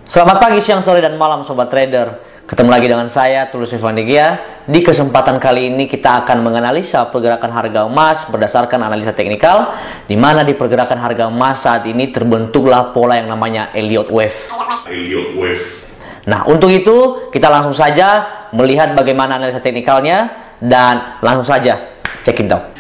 Selamat pagi, siang, sore, dan malam Sobat Trader. Ketemu lagi dengan saya, Tulus Evandigia. Di kesempatan kali ini kita akan menganalisa pergerakan harga emas berdasarkan analisa teknikal, di mana di pergerakan harga emas saat ini terbentuklah pola yang namanya Elliott Wave. Nah, untuk itu kita langsung saja melihat bagaimana analisa teknikalnya dan langsung saja check it out.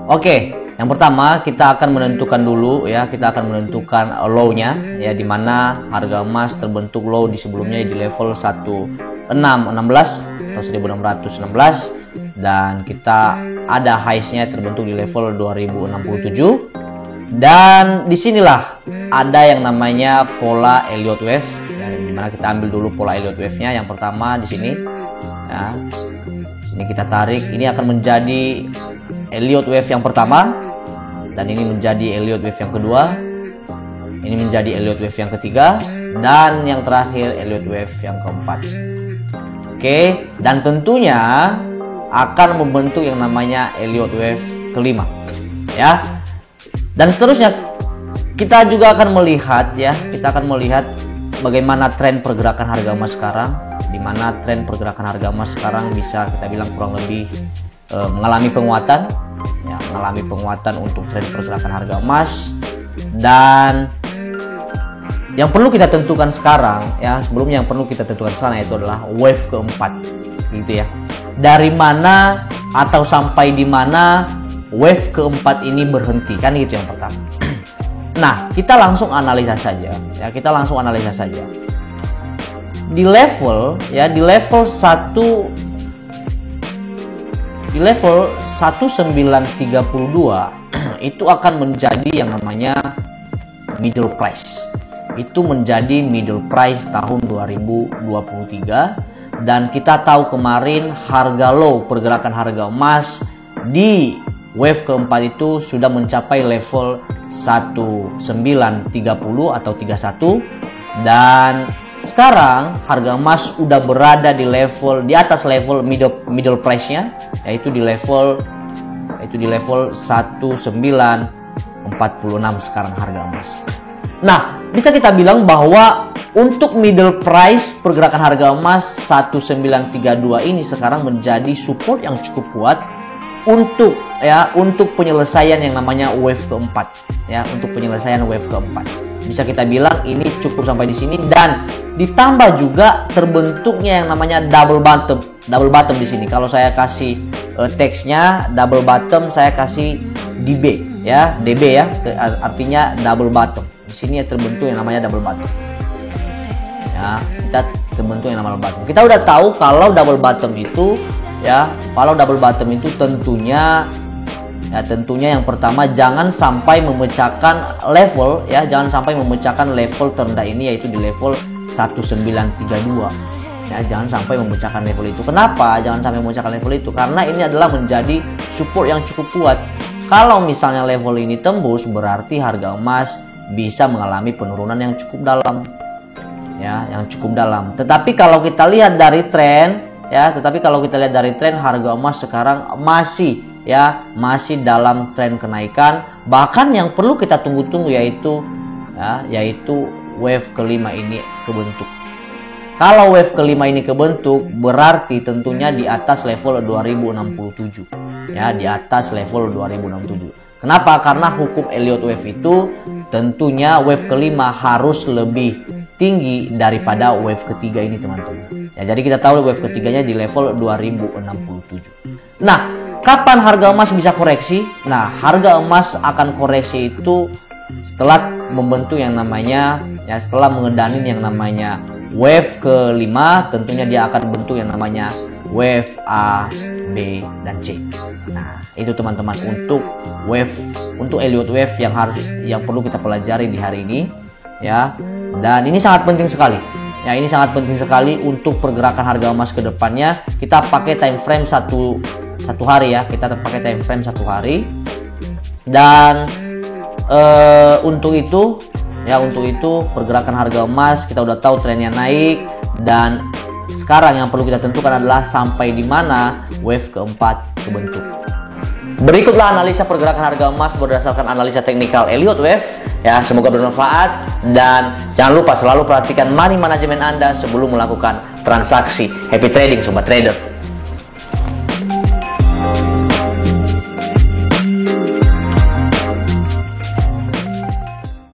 Oke, yang pertama kita akan menentukan dulu ya, kita akan menentukan low-nya ya, di mana harga emas terbentuk low di sebelumnya di level 1616 atau 1616 dan kita ada highs-nya terbentuk di level 2067. Dan disinilah ada yang namanya pola Elliott Wave ya, di mana kita ambil dulu pola Elliott Wave-nya yang pertama di sini ya. Sini kita tarik, ini akan menjadi Elliott Wave yang pertama, dan ini menjadi Elliott Wave yang kedua, ini menjadi Elliott Wave yang ketiga, dan yang terakhir Elliott Wave yang keempat. Oke, dan tentunya akan membentuk yang namanya Elliott Wave kelima ya. Dan seterusnya kita juga akan melihat ya, kita akan melihat bagaimana tren pergerakan harga emas sekarang, di mana tren pergerakan harga emas sekarang bisa kita bilang kurang lebih mengalami penguatan ya, mengalami penguatan untuk tren pergerakan harga emas. Dan yang perlu kita tentukan sekarang ya, sebelumnya yang perlu kita tentukan sekarang itu adalah wave keempat gitu ya, dari mana atau sampai di mana wave keempat ini berhenti, kan itu yang pertama. Nah, kita langsung analisa saja ya, kita langsung analisa saja di level ya, di level 1932 itu akan menjadi yang namanya middle price. Itu menjadi middle price tahun 2023, dan kita tahu kemarin harga low pergerakan harga emas di wave keempat itu sudah mencapai level 1930 atau 31, dan sekarang harga emas udah berada di level di atas level middle price-nya, yaitu di level 1946 sekarang harga emas. Nah, bisa kita bilang bahwa untuk middle price pergerakan harga emas 1932 ini sekarang menjadi support yang cukup kuat untuk penyelesaian yang namanya wave keempat ya, untuk penyelesaian wave keempat. Bisa kita bilang ini cukup sampai di sini, dan ditambah juga terbentuknya yang namanya double bottom di sini. Kalau saya kasih teksnya double bottom, saya kasih DB ya, DB ya, artinya double bottom. Di sini ya terbentuk yang namanya double bottom. Ya, kita terbentuk yang namanya bottom. Kita udah tahu kalau double bottom itu ya, kalau double bottom itu tentunya yang pertama jangan sampai memecahkan level ya, jangan sampai memecahkan level terendah ini, yaitu di level 1932 ya, jangan sampai memecahkan level itu. Kenapa jangan sampai memecahkan level itu? Karena ini adalah menjadi support yang cukup kuat. Kalau misalnya level ini tembus, berarti harga emas bisa mengalami penurunan yang cukup dalam ya, yang cukup dalam. Tetapi kalau kita lihat dari tren ya, harga emas sekarang masih dalam tren kenaikan. Bahkan yang perlu kita tunggu-tunggu yaitu wave kelima ini kebentuk. Kalau wave kelima ini kebentuk, berarti tentunya di atas level 2067 ya, di atas level 2067. Kenapa? Karena hukum Elliott Wave itu tentunya wave kelima harus lebih tinggi daripada wave ketiga ini, teman-teman. Ya, jadi kita tahu wave ketiganya di level 2067. Nah, kapan harga emas bisa koreksi? Nah, harga emas akan koreksi itu setelah membentuk yang namanya setelah mengendanin yang namanya wave kelima. Tentunya dia akan bentuk yang namanya wave A, B, dan C. Nah, itu teman-teman untuk Elliott Wave yang perlu kita pelajari di hari ini ya. Dan ini sangat penting sekali. Ya, ini sangat penting sekali untuk pergerakan harga emas ke depannya. Kita pakai time frame 1 1 hari ya, kita pakai time frame 1 hari. Dan untuk itu pergerakan harga emas kita udah tahu trennya naik, dan sekarang yang perlu kita tentukan adalah sampai di mana wave keempat kebentuk. Berikutlah analisa pergerakan harga emas berdasarkan analisa teknikal Elliott Wave ya. Semoga bermanfaat, dan jangan lupa selalu perhatikan money management Anda sebelum melakukan transaksi. Happy trading sobat trader.